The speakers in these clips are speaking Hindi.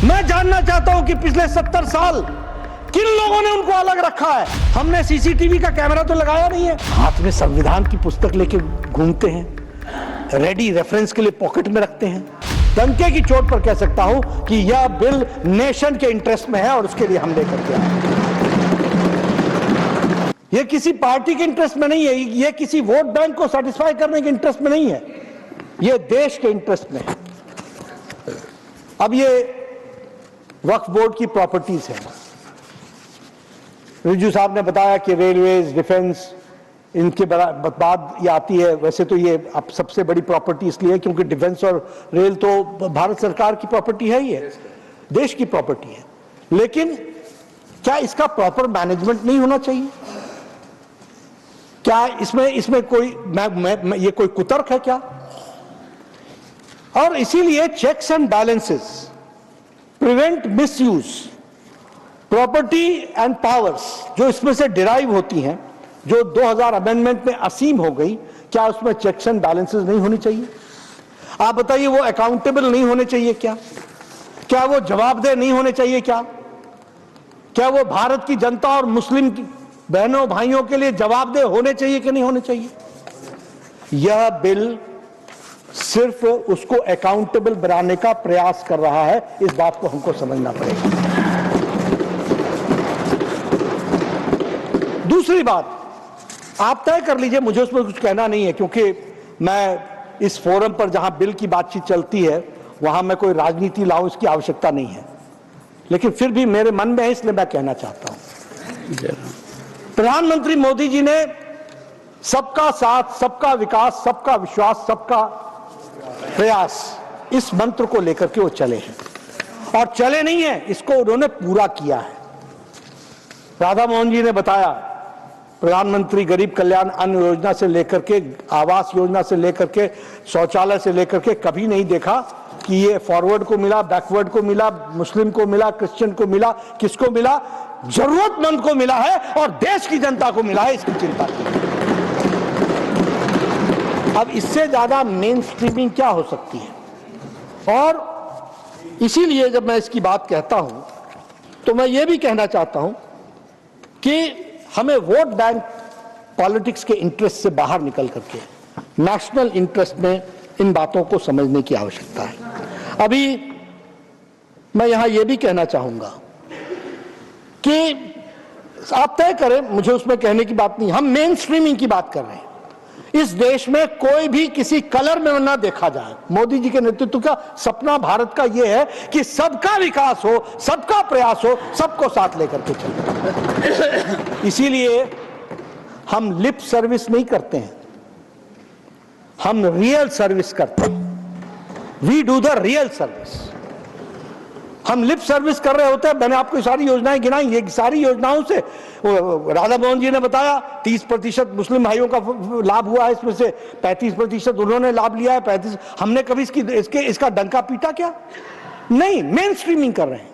मैं जानना चाहता हूं कि पिछले 70 साल किन लोगों ने उनको अलग रखा है। हमने सीसीटीवी का कैमरा तो लगाया नहीं है, हाथ में संविधान की पुस्तक लेके घूमते हैं, रेडी रेफरेंस के लिए पॉकेट में रखते हैं। डंके की चोट पर कह सकता हूं कि यह बिल नेशन के इंटरेस्ट में है और उसके लिए हम लेकर के आए। यह किसी पार्टी के इंटरेस्ट में नहीं है, यह किसी वोट बैंक को सेटिस्फाई करने के इंटरेस्ट में नहीं है, यह देश के इंटरेस्ट में है। अब ये वक्फ बोर्ड की प्रॉपर्टीज है। रिजू साहब ने बताया कि रेलवेज, डिफेंस, इनके बाद ये आती है। वैसे तो ये अब सबसे बड़ी प्रॉपर्टी इसलिए है क्योंकि डिफेंस और रेल तो भारत सरकार की प्रॉपर्टी है, ये देश की प्रॉपर्टी है। लेकिन क्या इसका प्रॉपर मैनेजमेंट नहीं होना चाहिए? क्या इसमें कोई ये कोई कुतर्क है क्या? और इसीलिए checks and balances, prevent misuse, property and powers जो इसमें से डिराइव होती हैं, जो 2000 अमेंडमेंट में असीम हो गई, क्या उसमें चेक्स एंड बैलेंसेस नहीं होनी चाहिए? आप बताइए, वो अकाउंटेबल नहीं होने चाहिए क्या? क्या वो जवाबदेह नहीं होने चाहिए क्या? क्या वो भारत की जनता और मुस्लिम बहनों भाइयों के लिए जवाबदेह होने चाहिए कि नहीं होने चाहिए? यह बिल सिर्फ उसको अकाउंटेबल बनाने का प्रयास कर रहा है, इस बात को हमको समझना पड़ेगा। दूसरी बात, आप तय कर लीजिए, मुझे उसमें कुछ कहना नहीं है, क्योंकि मैं इस फोरम पर जहां बिल की बातचीत चलती है वहां मैं कोई राजनीति लाऊं, इसकी आवश्यकता नहीं है। लेकिन फिर भी मेरे मन में है, इसलिए मैं कहना चाहता हूं। प्रधानमंत्री मोदी जी ने सबका साथ, सबका विकास, सबका विश्वास, सबका प्रयास, इस मंत्र को लेकर के वो चले हैं। और चले नहीं है, इसको उन्होंने पूरा किया है। राधा मोहन जी ने बताया, प्रधानमंत्री गरीब कल्याण अन्न योजना से लेकर के, आवास योजना से लेकर के, शौचालय से लेकर के, कभी नहीं देखा कि ये फॉरवर्ड को मिला, बैकवर्ड को मिला, मुस्लिम को मिला, क्रिश्चियन को मिला, किसको मिला? जरूरतमंद को मिला है और देश की जनता को मिला है, इसकी चिंता की। अब इससे ज्यादा मेन स्ट्रीमिंग क्या हो सकती है? और इसीलिए जब मैं इसकी बात कहता हूं तो मैं ये भी कहना चाहता हूं कि हमें वोट बैंक पॉलिटिक्स के इंटरेस्ट से बाहर निकल करके नेशनल इंटरेस्ट में इन बातों को समझने की आवश्यकता है। अभी मैं यहां यह भी कहना चाहूंगा कि आप तय करें, मुझे उसमें कहने की बात नहीं, हम मेन स्ट्रीमिंग की बात कर रहे हैं। इस देश में कोई भी किसी कलर में ना देखा जाए। मोदी जी के नेतृत्व का सपना भारत का यह है कि सबका विकास हो, सबका प्रयास हो, सबको साथ लेकर के चले। इसीलिए हम लिप सर्विस नहीं करते हैं, हम रियल सर्विस करते हैं। We do the real service. हम लिप सर्विस कर रहे होते हैं। मैंने आपको सारी योजनाएं गिनाई, ये सारी योजनाओं से राधा मोहन जी ने बताया 30% मुस्लिम भाइयों का लाभ हुआ है, इसमें से 35% उन्होंने लाभ लिया है, 35 हमने कभी इसका डंका पीटा क्या? नहीं, मेन स्ट्रीमिंग कर रहे हैं।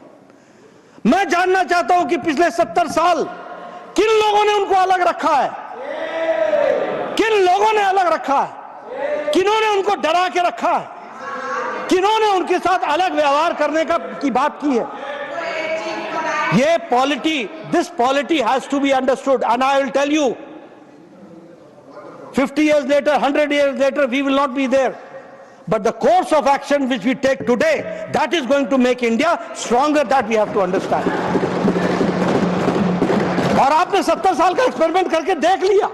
मैं जानना चाहता हूं कि पिछले 70 साल किन लोगों ने उनको अलग रखा है? किन लोगों ने अलग रखा है? किन्होंने उनको डरा के रखा है? किन्होंने उनके साथ अलग व्यवहार करने की बात की है? ये polity, this polity has to be understood and I will tell you, 50 years later, 100 years later, we will not be there. But the course of action which we take today, that is going to make India stronger, that we have to understand. और आपने 70 साल का एक्सपेरिमेंट करके देख लिया।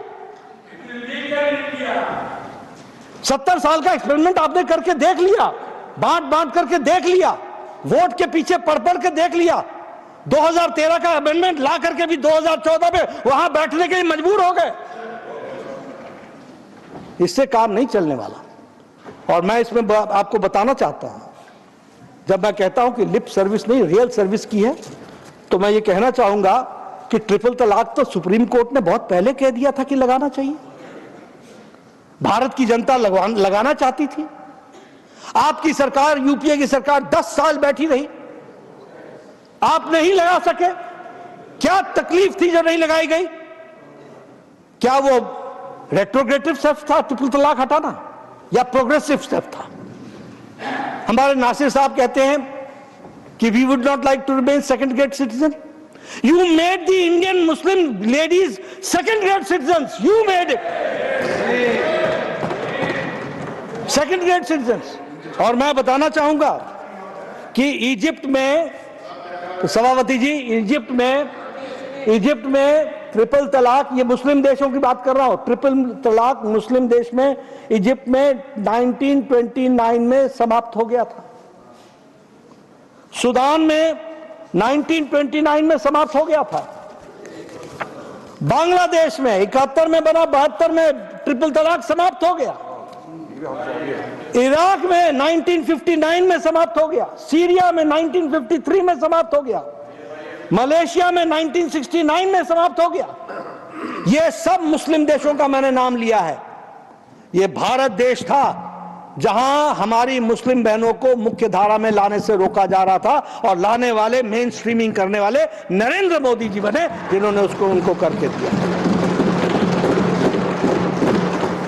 70 साल का एक्सपेरिमेंट आपने करके देख लिया, बांट करके देख लिया, वोट के पीछे पढ़ के देख लिया। 2013 का अमेंडमेंट ला करके भी 2014 में वहां बैठने के लिए मजबूर हो गए। इससे काम नहीं चलने वाला। और मैं इसमें आपको बताना चाहता हूं, जब मैं कहता हूं कि लिप सर्विस नहीं रियल सर्विस की है, तो मैं ये कहना चाहूंगा कि ट्रिपल तलाक तो सुप्रीम कोर्ट ने बहुत पहले कह दिया था कि लगाना चाहिए। भारत की जनता लगाना चाहती थी। आपकी सरकार, यूपीए की सरकार 10 साल बैठी रही, आप नहीं लगा सके। क्या तकलीफ थी जो नहीं लगाई गई? क्या वो रेट्रोग्रेटिव स्टेप था ट्रिपल तलाक हटाना, या प्रोग्रेसिव स्टेप था? हमारे नासिर साहब कहते हैं कि we would not like to remain second grade citizen? You made the Indian Muslim ladies second grade citizens. You made it. Second grade citizens. और मैं बताना चाहूंगा कि इजिप्ट में, सभापति जी, इजिप्ट में ट्रिपल तलाक, ये मुस्लिम देशों की बात कर रहा हूं, ट्रिपल तलाक मुस्लिम देश में, इजिप्ट में 1929 में समाप्त हो गया था। सूडान में 1929 में समाप्त हो गया था। बांग्लादेश में 71 में बना, 72 में ट्रिपल तलाक समाप्त हो गया। इराक में 1959 में समाप्त हो गया। सीरिया में 1953 में समाप्त हो गया। मलेशिया में 1969 में समाप्त हो गया। ये सब मुस्लिम देशों का मैंने नाम लिया है। ये भारत देश था जहां हमारी मुस्लिम बहनों को मुख्य धारा में लाने से रोका जा रहा था, और लाने वाले, मेन स्ट्रीमिंग करने वाले नरेंद्र मोदी जी बने, जिन्होंने उसको उनको करके दिया।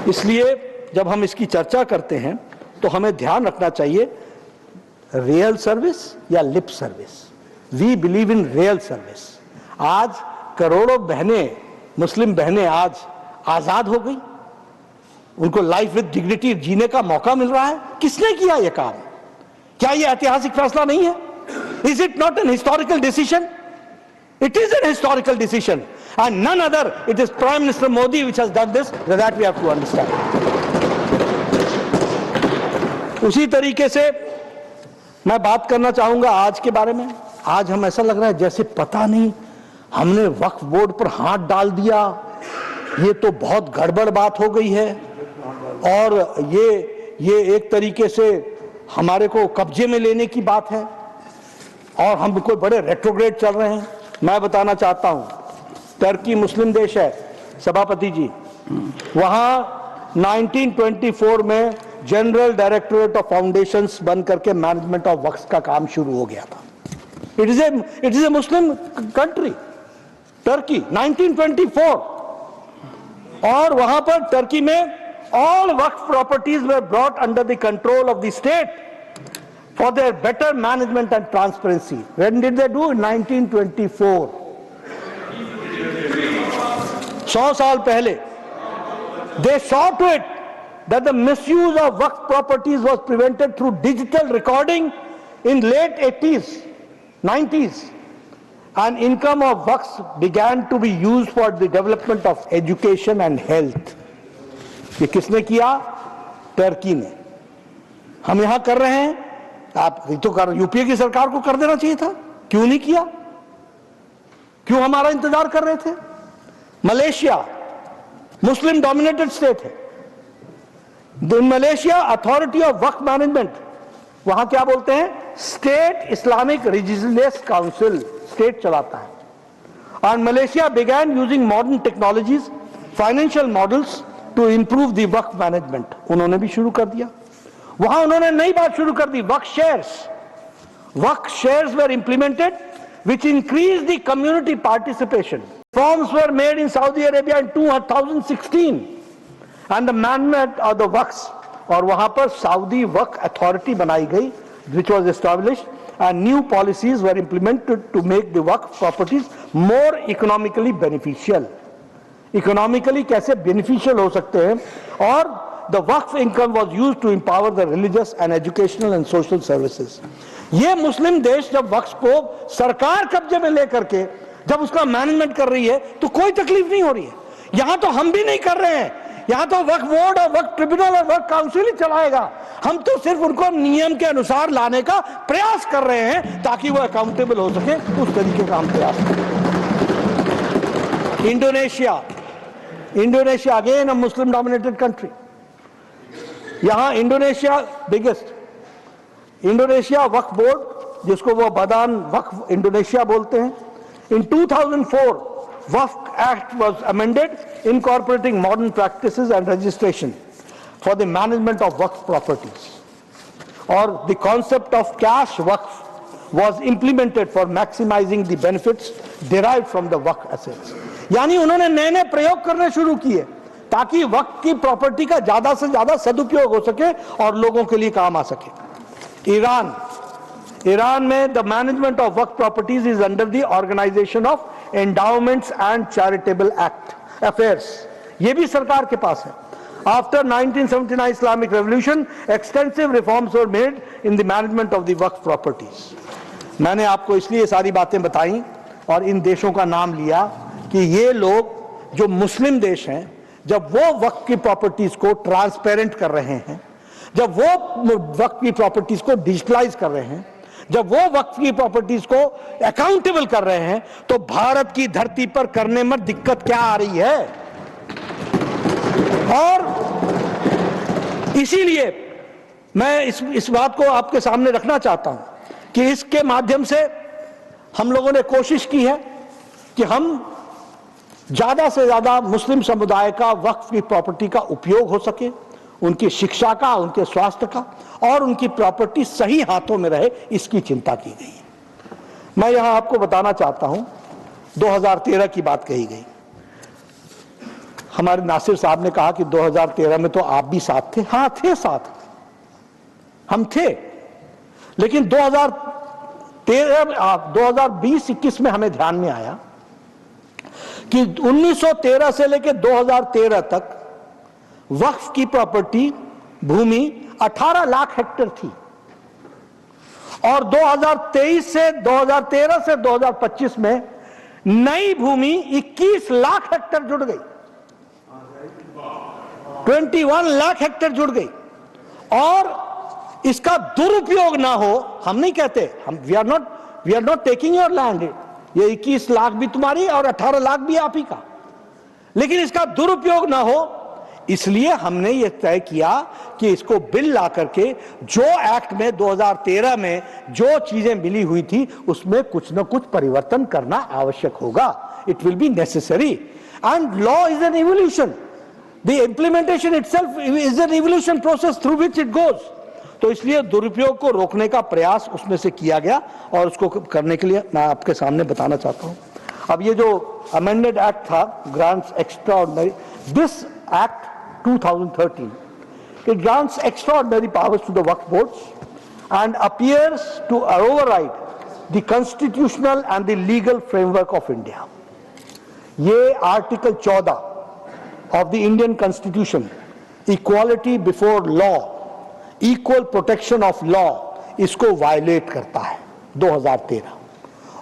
इसलिए जब हम इसकी चर्चा करते हैं तो हमें ध्यान रखना चाहिए, रियल सर्विस या lip service. We believe in real service. आज करोड़ों बहनें, मुस्लिम बहनें आज आजाद हो गई, उनको लाइफ विद डिग्निटी जीने का मौका मिल रहा है। किसने किया यह काम? क्या यह ऐतिहासिक फैसला नहीं है? Is it not an historical decision? It is an historical decision, and none other, it is prime minister Modi which has done this, that we have to understand. उसी तरीके से मैं बात करना चाहूंगा आज के बारे में। आज हम, ऐसा लग रहा है जैसे पता नहीं हमने वक्फ बोर्ड पर हाथ डाल दिया, ये तो बहुत गड़बड़ बात हो गई है, और ये एक तरीके से हमारे को कब्जे में लेने की बात है, और हम कोई बड़े रेट्रोग्रेड चल रहे हैं। मैं बताना चाहता हूं, टर्की मुस्लिम देश है सभापति जी, वहां 1924 में जनरल डायरेक्टोरेट ऑफ फाउंडेशंस बन करके मैनेजमेंट ऑफ वक्फ का काम शुरू हो गया था। It is A Muslim country, Turkey, 1924, और वहां पर टर्की में all waqf properties were brought under the control of the state for their better management and transparency. When did they do? In 1924. 100 साल पहले। They saw to it that the misuse of waqf properties was prevented through digital recording in late 80s, 90s, and income of waqfs began to be used for the development of education and health. ये किसने किया? टर्की ने। हम यहां कर रहे हैं, आप तो कर, यूपीए की सरकार को कर देना चाहिए था, क्यों नहीं किया? क्यों हमारा इंतजार कर रहे थे? मलेशिया मुस्लिम डोमिनेटेड स्टेट है। Malaysia authority of waqf management, वहां क्या बोलते हैं? State Islamic religious council, state चलाता है। और Malaysia began using modern technologies, financial models to improve the waqf management, उन्होंने भी शुरू कर दिया। वहां उन्होंने नई बात शुरू कर दी, Waqf shares. Waqf shares were implemented which increased the community participation. Reforms were made in Saudi Arabia in 2016 and the management of the waqfs, और वहां पर सऊदी वक्फ अथॉरिटी बनाई गई which was established, and new policies were implemented to make the waqf properties more economically beneficial. Economically कैसे बेनिफिशियल हो सकते हैं, और the waqf income was used to empower the religious and educational and social services. ये मुस्लिम देश जब वक्फ को सरकार कब्जे में लेकर के जब उसका मैनेजमेंट कर रही है तो कोई तकलीफ नहीं हो रही है। यहां तो हम भी नहीं कर रहे हैं, यहां तो वक्फ बोर्ड और वक्फ ट्रिब्यूनल और वक्फ काउंसिल ही चलाएगा। हम तो सिर्फ उनको नियम के अनुसार लाने का प्रयास कर रहे हैं ताकि वो अकाउंटेबल हो सके, उस तरीके का हम प्रयास करें। Indonesia again a Muslim dominated country. यहां Indonesia biggest, Indonesia Waqf board, जिसको वो बदान वक्फ इंडोनेशिया बोलते हैं, in 2004 Waqf act was amended incorporating modern practices and registration for the management of waqf properties, or the concept of cash waqf was implemented for maximizing the benefits derived from the waqf assets. यानी उन्होंने नए नए प्रयोग करने शुरू किए ताकि वक्फ की प्रॉपर्टी का ज्यादा से ज्यादा सदुपयोग हो सके और लोगों के लिए काम आ सके। ईरान में the management of waqf properties is under the organisation of endowments and charitable act affairs, ये भी सरकार के पास है। After 1979 Islamic Revolution, extensive reforms were made in the management of the Waqf properties. मैंने आपको इसलिए सारी बातें बताई और इन देशों का नाम लिया कि ये लोग जो मुस्लिम देश हैं, जब वो वक्फ की प्रॉपर्टीज को ट्रांसपेरेंट कर रहे हैं, जब वो वक्फ की प्रॉपर्टीज को डिजिटलाइज कर रहे हैं, जब वो वक्फ की प्रॉपर्टीज को अकाउंटेबल कर रहे हैं, तो भारत की धरती पर करने में दिक्कत क्या आ रही है। और इसीलिए मैं इस बात को आपके सामने रखना चाहता हूं कि इसके माध्यम से हम लोगों ने कोशिश की है कि हम ज्यादा से ज्यादा मुस्लिम समुदाय का वक्फ की प्रॉपर्टी का उपयोग हो सके, उनकी शिक्षा का, उनके स्वास्थ्य का, और उनकी प्रॉपर्टी सही हाथों में रहे, इसकी चिंता की गई है। मैं यहां आपको बताना चाहता हूं, 2013 की बात कही गई। हमारे नासिर साहब ने कहा कि 2013 में तो आप भी साथ थे। हाँ थे, साथ हम थे, लेकिन 2020-21 में हमें ध्यान में आया कि 1913 से लेकर 2013 तक वक्फ की प्रॉपर्टी भूमि 18 लाख हेक्टेयर थी, और 2013 से 2025 में नई भूमि 21 लाख हेक्टेयर जुड़ गई, 21 लाख हेक्टेयर जुड़ गई। और इसका दुरुपयोग ना हो, हम नहीं कहते, we are not taking your land, ये 21 लाख भी तुम्हारी और 18 लाख भी आप ही का, लेकिन इसका दुरुपयोग ना हो, इसलिए हमने ये तय किया कि इसको बिल ला करके जो एक्ट में 2013 में जो चीजें मिली हुई थी उसमें कुछ न कुछ परिवर्तन करना आवश्यक होगा। It will be necessary, and law is an evolution, the implementation itself is an evolution process through which it goes. तो इसलिए दुरुपयोग को रोकने का प्रयास उसमें से किया गया, और उसको करने के लिए मैं आपके सामने बताना चाहता हूं। अब ये जो अमेंडेड एक्ट था, grants extraordinary, this act 2013, it grants extraordinary powers to the Waqf boards and appears to override the constitutional and the legal framework of India. ये article 14 of the Indian Constitution, equality before law, equal protection of law, इसको वायलेट करता है 2013।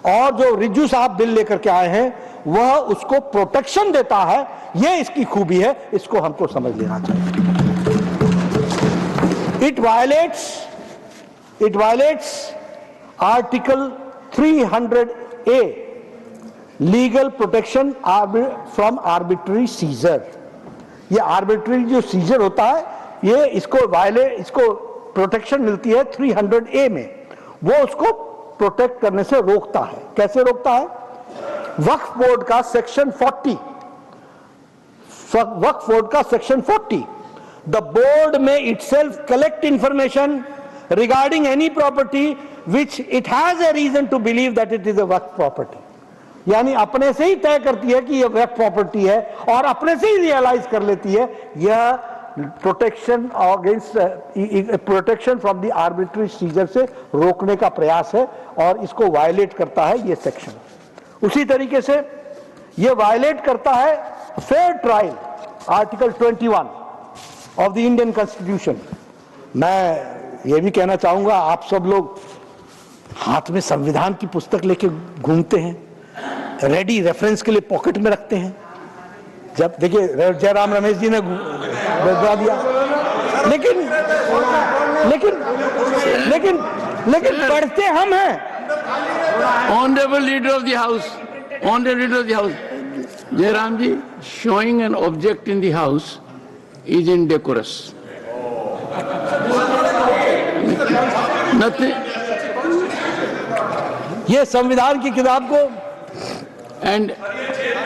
और जो रिज्जू साहब बिल लेकर के आए हैं वह उसको प्रोटेक्शन देता है, यह इसकी खूबी है, इसको हमको समझ लेना चाहिए। It violates Article 300A, legal protection from arbitrary seizure। ये आर्बिट्री जो सीजर होता है, ये इसको प्रोटेक्शन मिलती है 300A में, वो उसको प्रोटेक्ट करने से रोकता है। कैसे रोकता है? वक्फ बोर्ड का सेक्शन 40, वक्फ बोर्ड का सेक्शन 40, द बोर्ड में itself collect information regarding any property which it has a reason to believe that it is a waqf property. यानी अपने से ही तय करती है कि यह वक्फ प्रॉपर्टी है, और अपने से ही रियलाइज कर लेती है यह protection against protection from the arbitrary seizure से रोकने का प्रयास है, और इसको वायलेट करता है ये सेक्शन। उसी तरीके से ये वायलेट करता है fair trial, article 21 of the Indian constitution. मैं ये भी कहना चाहूंगा, आप सब लोग हाथ में संविधान की पुस्तक लेके घूमते हैं, रेडी रेफरेंस के लिए पॉकेट में रखते हैं। जब देखिए जयराम रमेश जी ने बता दिया, लेकिन पढ़ते हम हैं। Honorable Leader of the House, Honorable Leader of the House, Jairam ji, showing an object in the House is indecorous. Nothing. ये संविधान की किताब को, And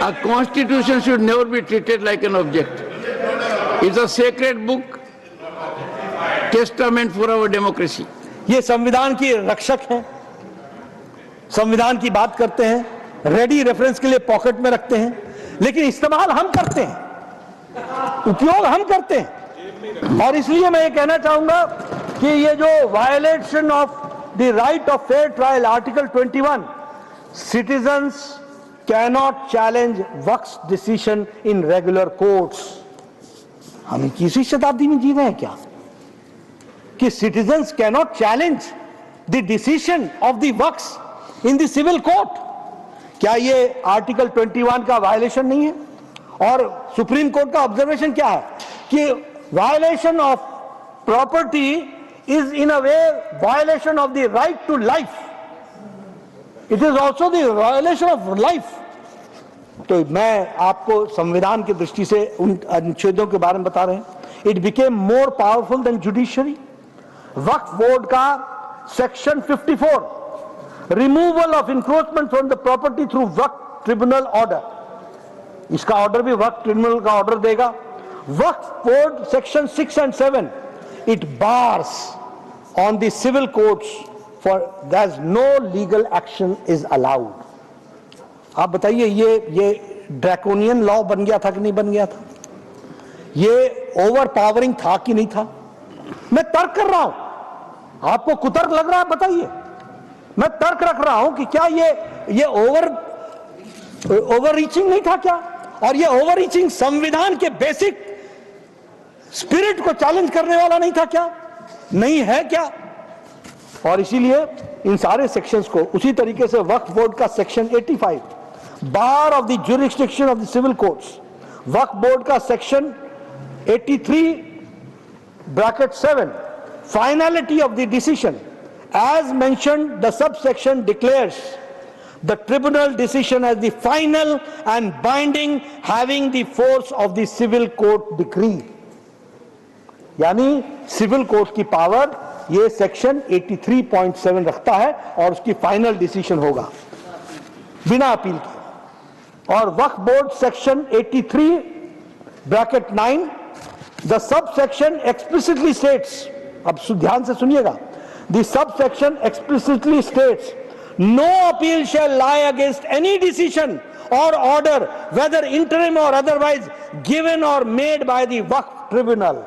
a constitution should never be treated like an object. It's a sacred book, testament for our democracy. ये संविधान की रक्षक है, संविधान की बात करते हैं, रेडी रेफरेंस के लिए पॉकेट में रखते हैं, लेकिन इस्तेमाल हम करते हैं, उपयोग हम करते हैं। और इसलिए मैं ये कहना चाहूंगा कि ये जो violation of the right of fair trial, Article 21, citizens cannot challenge Waqf decision in regular courts. हम 21वीं शताब्दी में जी रहे हैं क्या कि citizens cannot challenge the decision of the Waqf in the civil court? क्या ये आर्टिकल 21 का वायलेशन नहीं है? और सुप्रीम कोर्ट का ऑब्जर्वेशन क्या है कि violation of property is in a way violation of the right to life. It is also the violation of life. तो मैं आपको संविधान की दृष्टि से उन अनुच्छेदों के बारे में बता रहे हैं. It became more powerful than judiciary. Waqf board का section 54, removal of encroachment from the property through Waqf tribunal order, इसका ऑर्डर भी वक्फ ट्रिब्यूनल का ऑर्डर देगा. Waqf board section 6 and 7, it bars on the civil courts for there's no legal action is allowed. आप बताइए ये ड्रैकोनियन लॉ बन गया था कि नहीं बन गया था? ये ओवर पावरिंग था कि नहीं था? मैं तर्क कर रहा हूं, आपको कुतर्क लग रहा है? बताइए. मैं तर्क रख रहा हूं कि क्या ये ओवर रीचिंग नहीं था क्या? और ये ओवर रीचिंग संविधान के बेसिक स्पिरिट को चैलेंज करने वाला नहीं था क्या? नहीं है क्या? और इसीलिए इन सारे सेक्शंस को उसी तरीके से वक्फ बोर्ड का section 85, bar of the jurisdiction of the civil courts, Waqf board का section 83 bracket 7, finality of the decision as mentioned, the subsection declares the tribunal decision as the final and binding, having the force of the civil court decree. यानी सिविल कोर्ट की पावर ये सेक्शन 83.7 रखता है और उसकी फाइनल डिसीजन होगा बिना अपील के. और Waqf board section 83 bracket 9, the sub section explicitly states, अब ध्यान से सुनिएगा, the subsection explicitly states no appeal shall lie against any decision or order whether interim or otherwise given or made by the Waqf tribunal.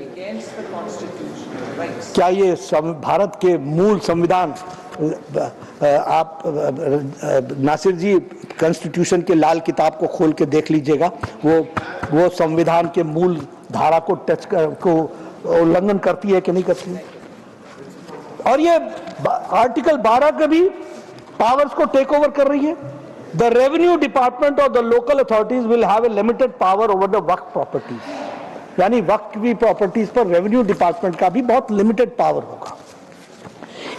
Against the constitutional rights. क्या ये भारत के मूल संविधान, आप नासिर जी कॉन्स्टिट्यूशन के लाल किताब को खोल के देख लीजिएगा, वो संविधान के मूल धारा को को उल्लंघन करती है कि नहीं करती है? और ये आर्टिकल 12 के भी पावर्स को टेक ओवर कर रही है. द रेवेन्यू डिपार्टमेंट और the local authorities will have a limited power over the Waqf properties. यानी वक्फ की प्रॉपर्टीज पर रेवेन्यू डिपार्टमेंट का भी बहुत लिमिटेड पावर होगा.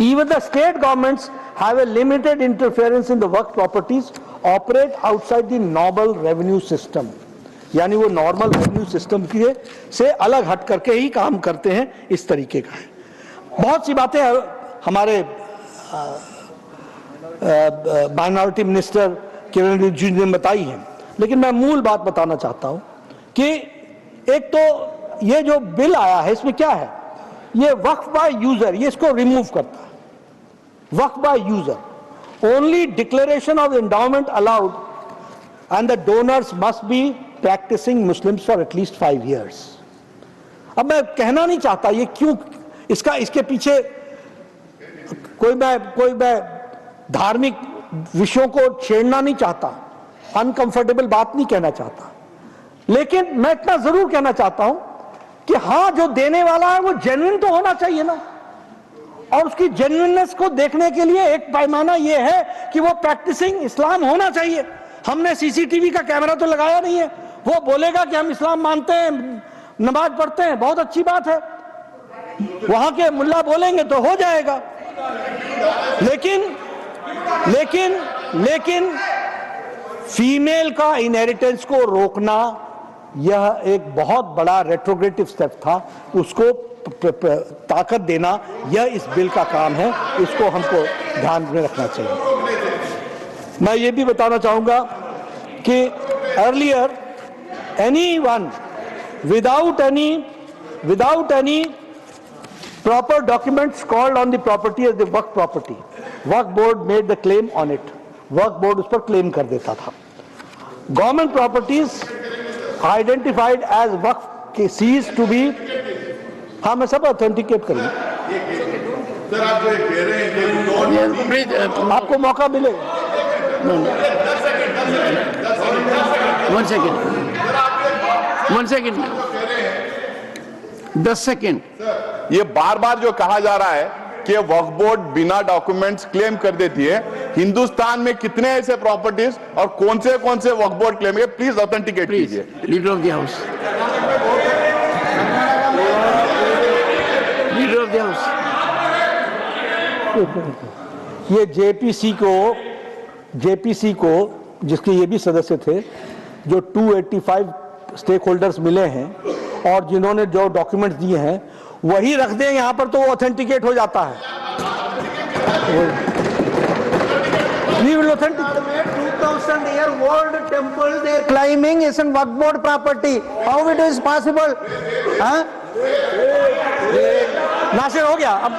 Even the state governments have a limited interference in the Waqf properties, operate outside the normal revenue system. यानी वो नॉर्मल रेवेन्यू सिस्टम के से अलग हट करके ही काम करते हैं. इस तरीके का है. बहुत सी बातें हमारे माइनॉरिटी मिनिस्टर किरण रिजिजू ने बताई हैं, लेकिन मैं मूल बात बताना चाहता हूं कि एक तो ये जो बिल आया है इसमें क्या है, ये वक्फ बाय यूजर, ये इसको रिमूव करता है. Waqf by user, only declaration of endowment allowed and the donors must be practising Muslims for at least 5 years. अब मैं कहना नहीं चाहता ये क्यों, इसके पीछे कोई मैं धार्मिक विषयों को छेड़ना नहीं चाहता, अनकंफर्टेबल बात नहीं कहना चाहता, लेकिन मैं इतना जरूर कहना चाहता हूं कि हां, जो देने वाला है वो जेन्युइन तो होना चाहिए ना. और उसकी जेन्युइननेस को देखने के लिए एक पैमाना ये है कि वो प्रैक्टिसिंग इस्लाम होना चाहिए. हमने सीसीटीवी का कैमरा तो लगाया नहीं है. वो बोलेगा कि हम इस्लाम मानते हैं, नमाज पढ़ते हैं, बहुत अच्छी बात है, वहां के मुल्ला बोलेंगे तो हो जाएगा. लेकिन फीमेल का इनहेरिटेंस को रोकना यह एक बहुत बड़ा रेट्रोग्रेटिव स्टेप था. उसको ताकत देना यह इस बिल का काम है. इसको हमको ध्यान में रखना चाहिए. मैं ये भी बताना चाहूंगा कि earlier anyone without any proper documents called on the property as the waqf property, waqf board made the claim on it. waqf board उस पर claim कर देता था. Government properties identified as waqf ceased to be, हाँ मैं सब authenticate करूँगा. सर आप जो कह रहे हैं कि Please, आपको मौका मिलेगा। one second. 10 सेकेंड। ये बार बार जो कहा जा रहा है कि वक्फ बोर्ड बिना डॉक्यूमेंट्स क्लेम कर देती है, हिंदुस्तान में कितने ऐसे प्रॉपर्टीज और कौन से वक्फ बोर्ड क्लेम है, प्लीज ऑथेंटिकेट प्लीज, कीजिए। Leader of the house, leader of the house. ये जेपीसी को जिसके ये भी सदस्य थे, जो 285 स्टेक होल्डर्स मिले हैं और जिन्होंने जो डॉक्यूमेंट्स दिए हैं वही रख दें यहाँ पर, तो वो ऑथेंटिकेट हो जाता है। We will authenticate. 2000-year-old temple they are claiming is in Waqf Board property. How it is possible? हाँ? नासिर हो गया अब।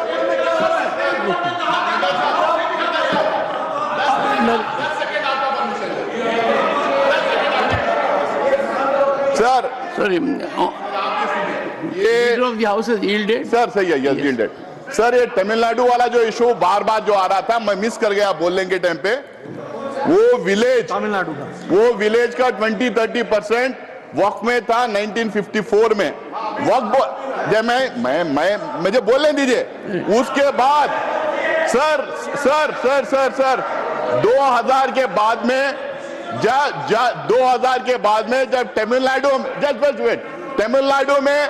सर Sorry, ये leader of the house has yielded. Sir सही है, यस yielded। सर ये तमिलनाडु वाला जो इशू बार बार जो आ रहा था, मैं मिस कर गया बोलने के टाइम पे, वो विलेज तमिलनाडु का का 20-30% वक्फ में था 1954 में। वक्फ जब मैं मुझे बोलने दीजिए। उसके बाद सर 2000 के बाद में 2000 के बाद में जब तमिलनाडु में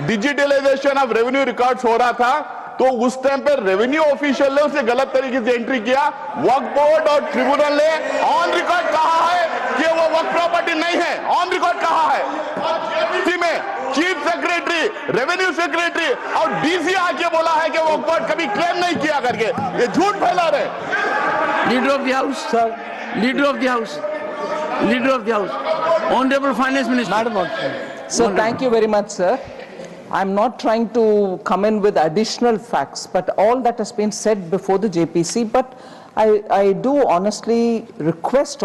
डिजिटलाइजेशन ऑफ रेवेन्यू रिकॉर्ड्स हो रहा था, तो उस टाइम पे रेवेन्यू ऑफिशियल ने उसे गलत तरीके से एंट्री किया। वक्फ बोर्ड और ट्रिब्यूनल ने ऑन रिकॉर्ड कहा है कि वो वक्फ प्रॉपर्टी नहीं है, ऑन रिकॉर्ड कहा है। जेपीसी में चीफ सेक्रेटरी, रेवेन्यू सेक्रेटरी और डीसी आके बोला है कि वक्फ बोर्ड कभी क्लेम नहीं किया करके, ये झूठ फैला रहे। Leader of the house, sir, leader of the house, leader of the house, honourable finance minister. Sir, thank you very much, sir. I'm not trying to come in with additional facts, but all that has been said before the JPC, but I do honestly request